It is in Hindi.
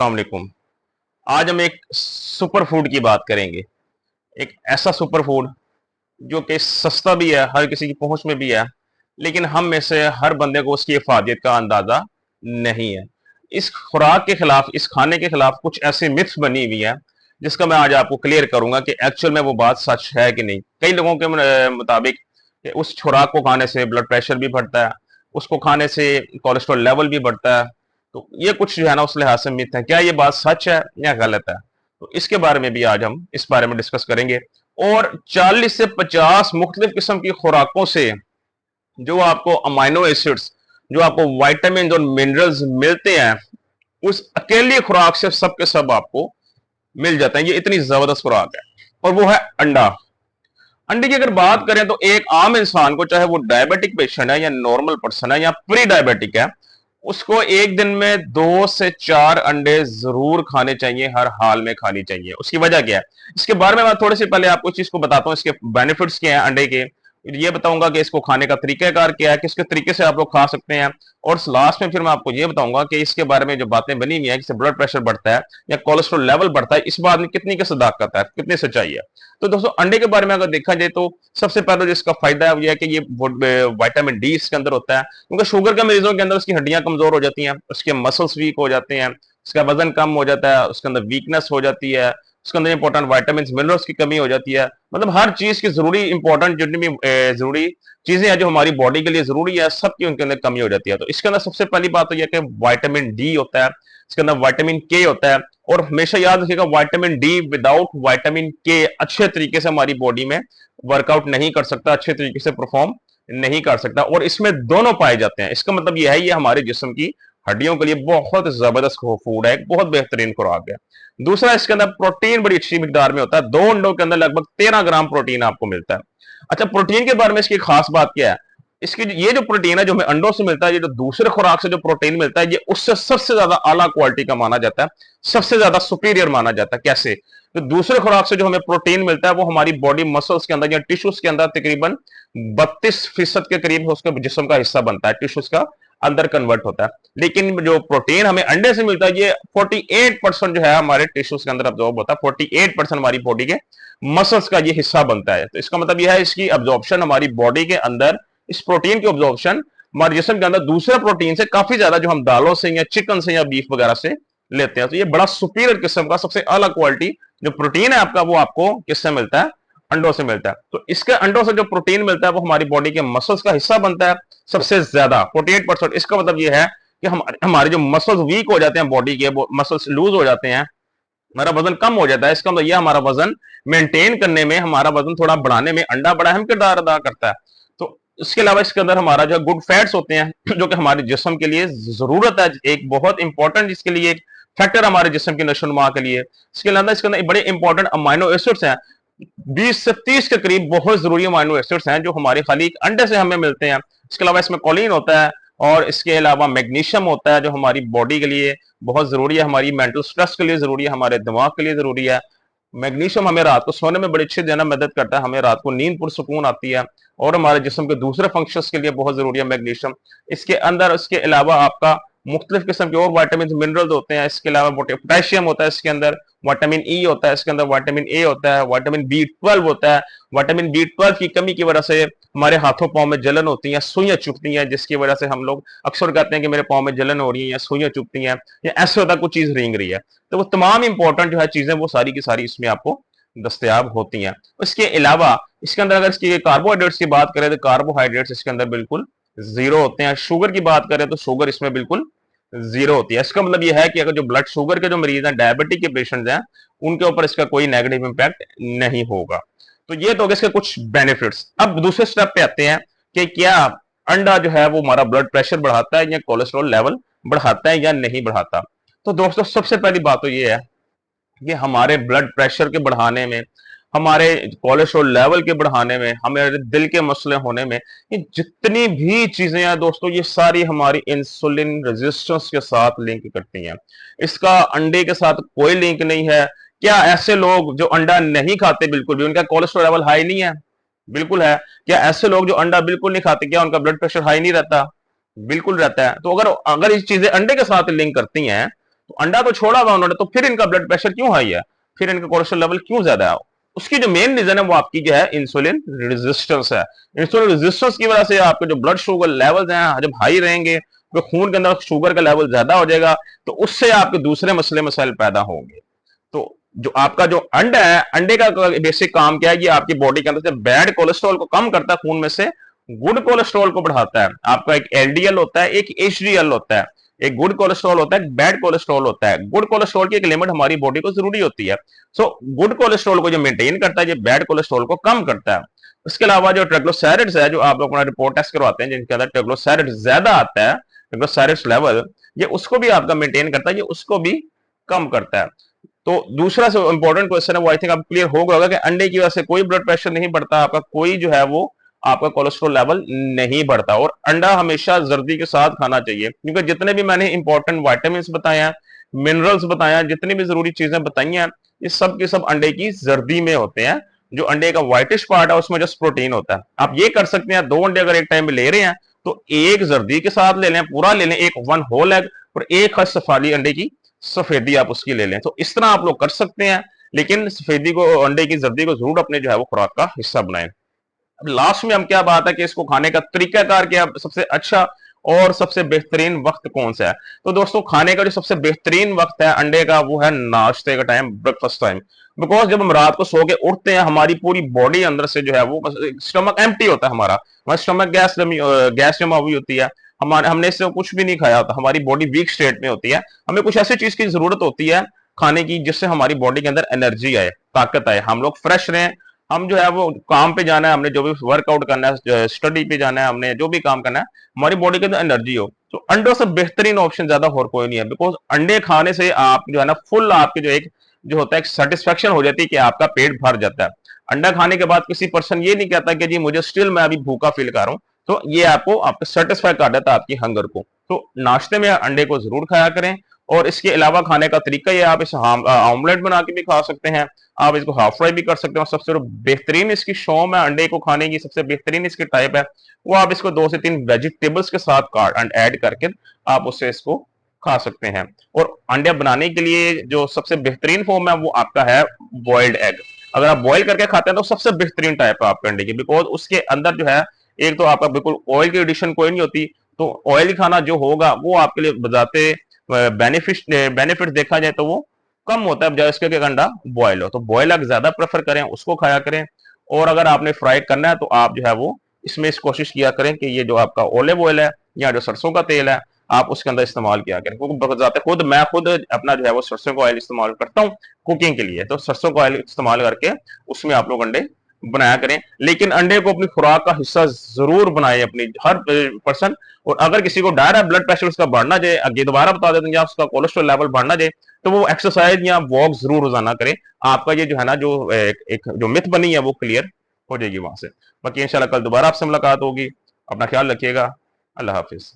अस्सलाम वालेकुम। आज हम एक सुपर फूड की बात करेंगे। एक ऐसा सुपर फूड जो कि सस्ता भी है, हर किसी की पहुंच में भी है, लेकिन हम में से हर बंदे को उसकी इफादियत का अंदाजा नहीं है। इस खुराक के खिलाफ, इस खाने के खिलाफ कुछ ऐसी मिथ्स बनी हुई है जिसका मैं आज आपको क्लियर करूंगा कि एक्चुअल में वो बात सच है कि नहीं। कई लोगों के मुताबिक कि उस खुराक को खाने से ब्लड प्रेशर भी बढ़ता है, उसको खाने से कोलेस्ट्रॉल लेवल भी बढ़ता है। तो ये कुछ जो है ना उस लिहाज से मिथ है। क्या ये बात सच है या गलत है? तो इसके बारे में भी आज हम इस बारे में डिस्कस करेंगे। और 40 से 50 मुख्तलिफ किस्म की खुराकों से जो आपको अमाइनो एसिड्स, जो आपको वाइटामिन और मिनरल्स मिलते हैं, उस अकेली खुराक से सब के सब आपको मिल जाते हैं। ये इतनी जबरदस्त खुराक है और वो है अंडा। अंडे की अगर बात करें तो एक आम इंसान को, चाहे वो डायबिटिक पेशेंट है या नॉर्मल पर्सन है या प्री डायबिटिक है, उसको एक दिन में 2 से 4 अंडे जरूर खाने चाहिए, हर हाल में खानी चाहिए। उसकी वजह क्या है, इसके बारे में मैं थोड़ी सी पहले आपको इस चीज को बताता हूँ। इसके बेनिफिट्स क्या हैं अंडे के, ये बताऊंगा कि इसको खाने का तरीकाकार क्या है, किसके तरीके से आप लोग खा सकते हैं। और लास्ट में फिर मैं आपको ये बताऊंगा कि इसके बारे में जो बातें बनी हुई है, इससे ब्लड प्रेशर बढ़ता है या कोलेस्ट्रॉल लेवल बढ़ता है, इस बात में कितनी की सदाकत है, कितनी सच्चाई है। तो दोस्तों, अंडे के बारे में अगर देखा जाए तो सबसे पहले जो इसका फायदा है वो यह है कि ये विटामिन डी इसके अंदर होता है। क्योंकि शुगर के मरीजों के अंदर उसकी हड्डियां कमजोर हो जाती हैं, उसके मसल्स वीक हो जाते हैं, उसका वजन कम हो जाता है, उसके अंदर वीकनेस हो जाती है, उसके अंदर इंपॉर्टेंट वाइटामिन मिनरल्स की कमी हो जाती है। मतलब हर चीज की जरूरी इंपॉर्टेंट जितनी भी जरूरी चीजें हैं जो हमारी बॉडी के लिए जरूरी है, सबकी उनके अंदर कमी हो जाती है। तो इसके अंदर सबसे पहली बात तो यह कि वाइटामिन डी होता है, इसके अंदर वाइटामिन के होता है। और हमेशा याद रखिएगा, वाइटामिन डी विदाउट वाइटामिन के अच्छे तरीके से हमारी बॉडी में वर्कआउट नहीं कर सकता, अच्छे तरीके से परफॉर्म नहीं कर सकता। और इसमें दोनों पाए जाते हैं। इसका मतलब यह है, ये हमारे जिस्म की हड्डियों के लिए बहुत जबरदस्त फूड है, एक बहुत बेहतरीन खुराक है। दूसरा, इसके अंदर प्रोटीन बड़ी अच्छी मिकदार में होता है। 2 अंडों के अंदर लगभग 13 ग्राम प्रोटीन आपको मिलता है। अच्छा, प्रोटीन के बारे में इसकी खास बात क्या है, इसकी ये जो प्रोटीन है जो हमें अंडों से मिलता है, ये जो दूसरे खुराक से जो प्रोटीन मिलता है, ये उससे सबसे ज्यादा आला क्वालिटी का माना जाता है, सबसे ज्यादा सुपीरियर माना जाता है। कैसे? तो दूसरे खुराक से जो हमें प्रोटीन मिलता है वो हमारी बॉडी मसल्स के अंदर या टिश्यूज के अंदर तकरीबन 32% के करीब उसके जिस्म का हिस्सा बनता है, टिश्यूज का अंदर कन्वर्ट होता है। लेकिन जो प्रोटीन हमें अंडे से मिलता है, ये 48% जो है हमारे टिश्यूज के अंदर अब्जॉर्ब होता है। 48% हमारी बॉडी के मसल्स का ये हिस्सा बनता है। तो इसका मतलब यह है, इसकी अब्जॉर्प्शन हमारी बॉडी के अंदर, इस प्रोटीन की ऑब्जॉर्प्शन हमारे जिस्म के अंदर दूसरे प्रोटीन से काफी ज्यादा, जो हम दालों से या चिकन से या बीफ वगैरह से लेते हैं। तो ये बड़ा सुपीरियर किस्म का, सबसे अलग क्वालिटी जो प्रोटीन है आपका, वो आपको किससे मिलता है? अंडों से मिलता है। तो इसके अंडों से जो प्रोटीन मिलता है वो हमारी बॉडी के मसल्स का हिस्सा बनता है सबसे ज्यादा, 48%। इसका मतलब यह है कि हमारे जो मसल्स वीक हो जाते हैं, बॉडी के मसल्स लूज हो जाते हैं, हमारा वजन कम हो जाता है। इसका मतलब यह हमारा वजन मेंटेन करने में, हमारा वजन थोड़ा बढ़ाने में अंडा बड़ा अहम किरदार अदा करता है। तो इसके अलावा इसके अंदर हमारा जो गुड फैट्स होते हैं जो कि हमारे जिस्म के लिए जरूरत है, एक बहुत इंपॉर्टेंट इसके लिए एक फैक्टर हमारे जिस्म की नशोनुमा के लिए। इसके अलावा इसके अंदर बड़े इंपॉर्टेंट अमाइनो एसिड्स हैं, 20 से 30 के करीब बहुत जरूरी अमाइनो एसिड्स हैं जो हमारे खाली एक अंडे से हमें मिलते हैं। इसके अलावा इसमें कोलिन होता है और इसके अलावा मैग्नीशियम होता है जो हमारी बॉडी के लिए बहुत जरूरी है, हमारी मेंटल स्ट्रेस के लिए जरूरी है, हमारे दिमाग के लिए जरूरी है। मैग्नीशियम हमें रात को सोने में बड़ी अच्छी देना मदद करता है, हमें रात को नींद पुरसुकून आती है और हमारे जिस्म के दूसरे फंक्शंस के लिए बहुत जरूरी है मैग्नीशियम। इसके अंदर इसके अलावा आपका मुख्तलिफ किस्म के और वाइटामिन मिनरल्स होते हैं। इसके अलावा पोटेशियम होता है, इसके अंदर विटामिन ई होता है, इसके अंदर विटामिन ए होता है, विटामिन बी 12 होता है। विटामिन बी 12 की कमी की वजह से हमारे हाथों पाँव में जलन होती है, सुइयां चुभती हैं, जिसकी वजह से हम लोग अक्सर कहते हैं कि मेरे पाँव में जलन हो रही है या सुइयां चुभती हैं या ऐसे होता है कुछ चीज रेंग रही है। तो वो तमाम इंपॉर्टेंट जो है चीजें वो सारी की सारी इसमें आपको दस्तयाब होती हैं। इसके अलावा इसके अंदर अगर इसकी कार्बोहाइड्रेट्स की बात करें तो कार्बोहाइड्रेट्स इसके अंदर बिल्कुल जीरो होते हैं। शुगर की बात करें तो शुगर इसमें बिल्कुल जीरो होती है। इसका मतलब यह है कि अगर जो ब्लड शुगर के जो मरीज हैं, डायबिटिक के पेशेंट्स हैं, उनके ऊपर इसका कोई नेगेटिव इंपैक्ट नहीं होगा। तो ये तो इसके कुछ बेनिफिट्स। अब दूसरे स्टेप पे आते हैं कि क्या अंडा जो है वो हमारा ब्लड प्रेशर बढ़ाता है या कोलेस्ट्रॉल लेवल बढ़ाता है या नहीं बढ़ाता। तो दोस्तों, सबसे पहली बात तो ये है कि हमारे ब्लड प्रेशर के बढ़ाने में, हमारे कोलेस्ट्रॉल लेवल के बढ़ाने में, हमारे दिल के मसले होने में, ये जितनी भी चीजें हैं दोस्तों, ये सारी हमारी इंसुलिन रेजिस्टेंस के साथ लिंक करती हैं। इसका अंडे के साथ कोई लिंक नहीं है। क्या ऐसे लोग जो अंडा नहीं खाते बिल्कुल भी, उनका कोलेस्ट्रॉल लेवल हाई नहीं है? बिल्कुल है। क्या ऐसे लोग जो अंडा बिल्कुल नहीं खाते, क्या उनका ब्लड प्रेशर हाई नहीं रहता? बिल्कुल रहता है। तो अगर अगर ये चीजें अंडे के साथ लिंक करती हैं तो अंडा तो छोड़ा हुआ उन्होंने, तो फिर इनका ब्लड प्रेशर क्यों हाई है, फिर इनका कोलेस्ट्रॉल लेवल क्यों ज्यादा है? उसकी जो मेन रीजन है वो आपकी जो है इंसुलिन रेजिस्टेंस है। इंसुलिन रेजिस्टेंस की वजह से आपके जो ब्लड शुगर लेवल्स हैं जब हाई रहेंगे, तो खून के अंदर शुगर का लेवल ज्यादा हो जाएगा, तो उससे आपके दूसरे मसले मसाइल पैदा होंगे। तो जो आपका जो अंडा है, अंडे का बेसिक काम क्या है, ये आपकी बॉडी के अंदर से बैड कोलेस्ट्रॉल को कम करता है, खून में से गुड कोलेस्ट्रॉल को बढ़ाता है। आपका एक एलडीएल होता है, एक एचडीएल होता है, एक गुड कोलेस्ट्रॉल होता है, एक बैड कोलेस्ट्रॉल होता है। गुड कोलेस्ट्रॉल की एक लिमिट हमारी बॉडी को जरूरी होती है। सो गुड कोलेस्ट्रॉल को जो मेंटेन करता है, ये बैड कोलेस्ट्रॉल को कम करता है। उसके अलावा जो ट्राइग्लिसराइड्स है, जो आप लोग अपना रिपोर्ट टेस्ट करवाते हैं जिनके अंदर ट्राइग्लिसराइड्स ज्यादा आता है, ट्राइग्लिसराइड्स लेवल, ये उसको भी आपका मेंटेन करता है, ये उसको भी कम करता है। तो दूसरा जो इंपॉर्टेंट क्वेश्चन है वो आई थिंक आप क्लियर हो गया होगा कि अंडे की वजह से कोई ब्लड प्रेशर नहीं बढ़ता, आपका कोई जो है वो आपका कोलेस्ट्रॉल लेवल नहीं बढ़ता। और अंडा हमेशा जर्दी के साथ खाना चाहिए, क्योंकि जितने भी मैंने इंपॉर्टेंट वाइटामिन बताए हैं, मिनरल्स बताए हैं, जितनी भी जरूरी चीजें बताई हैं, ये सब के सब अंडे की जर्दी में होते हैं। जो अंडे का व्हाइटिश पार्ट है उसमें जस्ट प्रोटीन होता है। आप ये कर सकते हैं, 2 अंडे अगर एक टाइम में ले रहे हैं तो एक जर्दी के साथ ले लें, पूरा ले लें, एक 1 होल एग, और एक सफाली अंडे की सफेदी आप उसकी ले लें। तो इस तरह आप लोग कर सकते हैं, लेकिन सफेदी को, अंडे की जर्दी को जरूर अपने जो है वो खुराक का हिस्सा बनाएं। अब लास्ट में हम क्या बात है कि इसको खाने का तरीकाकार क्या, सबसे अच्छा और सबसे बेहतरीन वक्त कौन सा है? तो दोस्तों, खाने का जो सबसे बेहतरीन वक्त है अंडे का, वो है नाश्ते का टाइम, ब्रेकफास्ट टाइम। बिकॉज जब हम रात को सो के उठते हैं, हमारी पूरी बॉडी अंदर से जो है वो स्टमक एम्प्टी होता है, हमारा स्टमक गैस जमा हुई होती है, हमारे हमने इससे कुछ भी नहीं खाया होता, हमारी बॉडी वीक स्टेट में होती है। हमें कुछ ऐसी चीज की जरूरत होती है खाने की जिससे हमारी बॉडी के अंदर एनर्जी आए, ताकत आए, हम लोग फ्रेश रहें। हम जो है वो काम पे जाना है, हमने जो भी वर्कआउट करना है, स्टडी पे जाना है, हमने जो भी काम करना है, हमारी बॉडी के अंदर एनर्जी हो। तो अंडों से बेहतरीन ऑप्शन ज्यादा और कोई नहीं है। बिकॉज अंडे खाने से आप जो है ना फुल, आपके जो एक जो होता है सेटिस्फेक्शन हो जाती है कि आपका पेट भर जाता है। अंडा खाने के बाद किसी पर्सन ये नहीं कहता कि जी मुझे स्टिल मैं अभी भूखा फील कर रहा हूँ। तो ये आपको सेटिस्फाई कर देता है आपकी हंगर को। तो नाश्ते में अंडे को जरूर खाया करें। और इसके अलावा खाने का तरीका ये, आप इसे ऑमलेट बना के भी खा सकते हैं, आप इसको हाफ फ्राई भी कर सकते हैं। और सबसे बेहतरीन इसकी शौम है अंडे को खाने की, सबसे बेहतरीन इसकी टाइप है वो आप इसको 2 से 3 वेजिटेबल्स के साथ काट एंड ऐड करके आप उससे इसको खा सकते हैं। और अंडे बनाने के लिए जो सबसे बेहतरीन फॉर्म है वो आपका है बॉइल्ड एग। अगर आप बॉयल करके खाते हैं तो सबसे बेहतरीन टाइप है आपके अंडे की। बिकॉज उसके अंदर जो है, एक तो आपका बिल्कुल ऑयल की एडिशन कोई नहीं होती, तो ऑयली खाना जो होगा वो आपके लिए बताते बेनिफिट देखा जाए तो वो कम होता है, जब इसके अंडा बॉयल हो। तो बॉयल एग ज्यादा प्रेफर करें, उसको खाया करें। और अगर आपने फ्राई करना है तो आप जो है वो इसमें इस कोशिश किया करें कि ये जो आपका ओलिव ऑयल है या जो सरसों का तेल है, आप उसके अंदर इस्तेमाल किया करें। क्योंकि मैं खुद अपना जो है वो सरसों का ऑयल इस्तेमाल करता हूँ कुकिंग के लिए। तो सरसों का ऑयल इस्तेमाल करके उसमें आप लोग अंडे बनाया करें। लेकिन अंडे को अपनी खुराक का हिस्सा जरूर बनाए अपनी हर पर्सन। और अगर किसी को डर है ब्लड प्रेशर उसका बढ़ना जाए, आगे दोबारा बता देते हैं, या उसका कोलेस्ट्रॉल लेवल बढ़ना जाए, तो वो एक्सरसाइज या वॉक जरूर रोजाना करे। आपका ये जो है ना जो एक जो मिथ बनी है वो क्लियर हो जाएगी वहां से। बाकी इंशाल्लाह कल दोबारा आपसे मुलाकात होगी। अपना ख्याल रखिएगा। अल्लाह हाफिज।